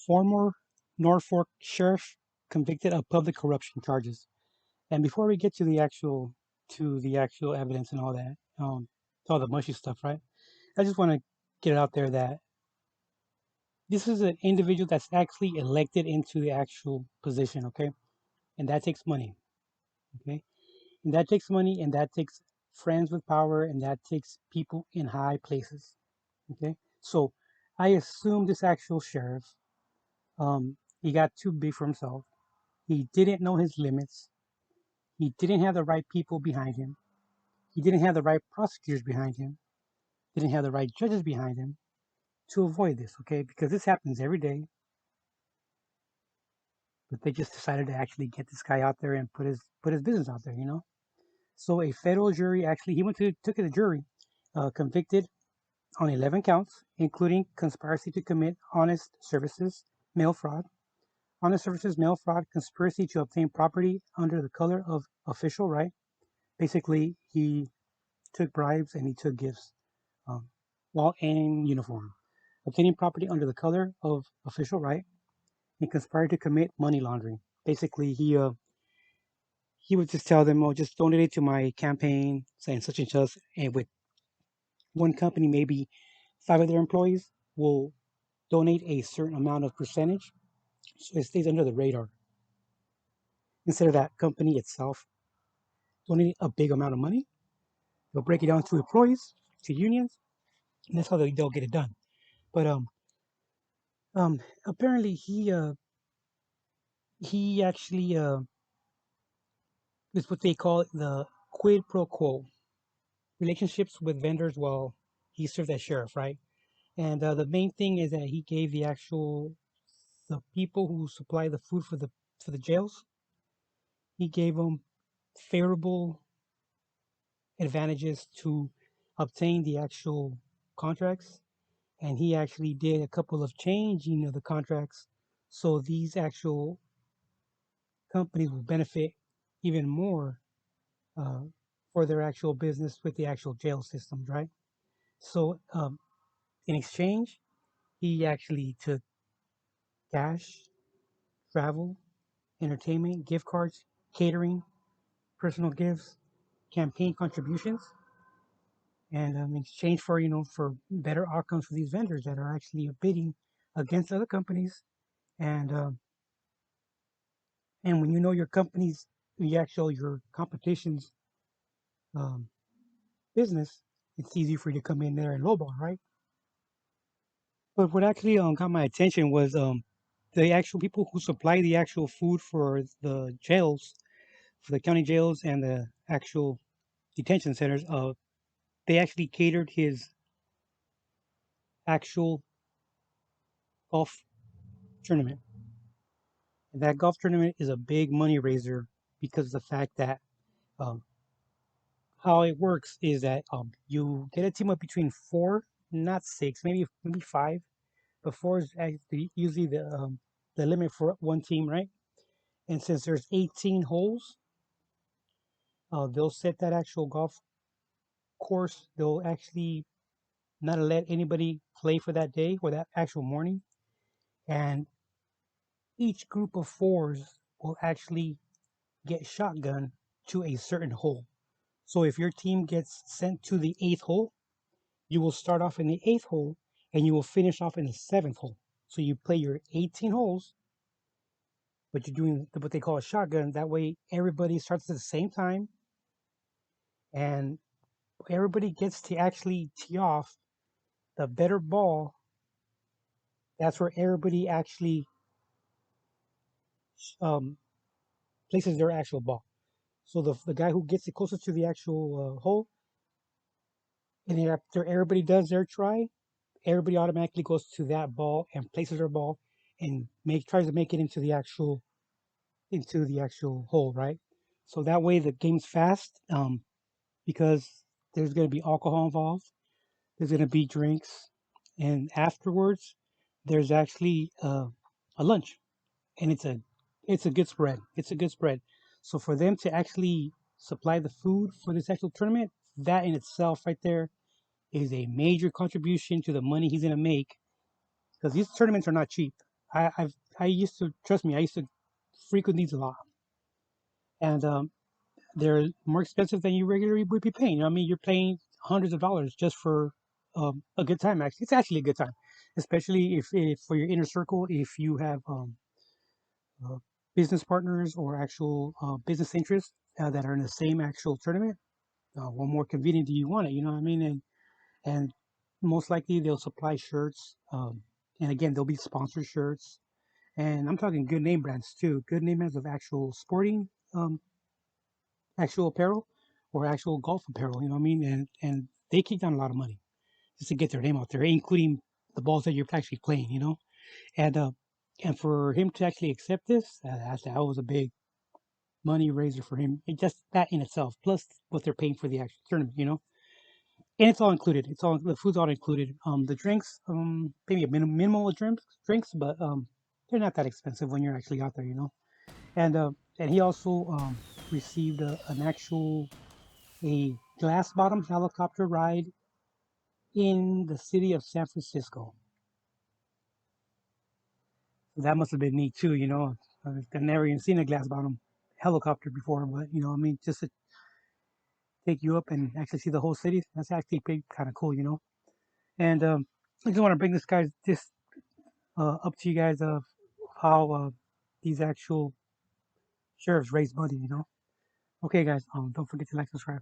former Norfolk sheriff convicted of public corruption charges. And before we get to the actual evidence and all that, all the mushy stuff, right? I just want to get it out there that this is an individual that's actually elected into the actual position, okay? And that takes money, okay? And that takes money, and that takes friends with power, and that takes people in high places, okay? So I assume this actual sheriff, he got too big for himself. He didn't know his limits. He didn't have the right people behind him. He didn't have the right prosecutors behind him. Didn't have the right judges behind him to avoid this, okay? Because this happens every day, but they just decided to actually get this guy out there and put his business out there, you know. So a federal jury actually he went to took it to jury, convicted on 11 counts, including conspiracy to commit honest services mail fraud, honest services mail fraud, conspiracy to obtain property under the color of official right. Basically, he took bribes and he took gifts um, while in uniform, obtaining property under the color of official right, and conspired to commit money laundering. Basically, he would just tell them, "Oh, just donate it to my campaign, saying such and such." And with one company, maybe five of their employees will donate a certain amount of percentage, so it stays under the radar. Instead of that company itself donating a big amount of money, they'll break it down to employees, to unions, and that's how they'll get it done. But apparently he actually is what they call the quid pro quo relationships with vendors while he served as sheriff, right? And the main thing is that he gave the people who supply the food for the jails, he gave them favorable advantages to obtain the actual contracts, and he actually did a couple of changing of the contracts so these actual companies will benefit even more uh, for their actual business with the actual jail systems, right? So in exchange, he actually took cash, travel, entertainment, gift cards, catering, personal gifts, campaign contributions, and in exchange for for better outcomes for these vendors that are actually bidding against other companies, and and when you know your company's your competition's um, business, it's easy for you to come in there and lowball, right? But what actually got my attention was the actual people who supply the actual food for the jails, for the county jails and the actual detention centers. They actually catered his actual golf tournament. And that golf tournament is a big money raiser because of the fact that um, how it works is that you get a team of between four, not six, maybe five, but four is usually the limit for one team, right? And since there's 18 holes, they'll set that actual golf course. They'll actually not let anybody play for that day or that actual morning. And each group of fours will actually get shotgun to a certain hole. So if your team gets sent to the eighth hole, you will start off in the eighth hole and you will finish off in the seventh hole. So you play your 18 holes, but you're doing what they call a shotgun. That way, everybody starts at the same time and everybody gets to actually tee off the better ball. That's where everybody actually um, places their actual ball. So the guy who gets it closest to the actual hole, and then after everybody does their try, everybody automatically goes to that ball and places their ball and make tries to make it into the actual hole, right? So that way the game's fast because there's going to be alcohol involved. There's going to be drinks, and afterwards there's actually a lunch, and it's a good spread. It's a good spread. So for them to actually supply the food for this actual tournament, that in itself right there is a major contribution to the money he's going to make because these tournaments are not cheap. I used to trust me. I used to frequent these a lot, and they're more expensive than you regularly would be paying. You know what I mean, you're paying hundreds of dollars just for a good time. Actually, it's actually a good time, especially if for your inner circle, if you have uh, business partners or actual business interests that are in the same actual tournament. What more convenient do you want it? You know what I mean? And most likely they'll supply shirts. And again, there'll be sponsor shirts. And I'm talking good name brands too. Good name brands of actual sporting, actual apparel or actual golf apparel. You know what I mean? And they kick down a lot of money just to get their name out there, including the balls that you're actually playing. You know, and and for him to actually accept this, that was a big money raiser for him. Just that in itself, plus what they're paying for the actual tournament. You know, and it's all included. It's all the food's all included. The drinks, maybe a minimal of drinks, but they're not that expensive when you're actually out there, you know. And he also received an actual a glass bottom helicopter ride in the city of San Francisco. So that must have been neat too, you know. I've never even seen a glass bottom helicopter before, but you know, I mean, just to take you up and actually see the whole city, that's actually pretty kind of cool, you know. And I just want to bring this up to you guys of how these actual sheriffs raise money, you know. Okay, guys, don't forget to like, subscribe.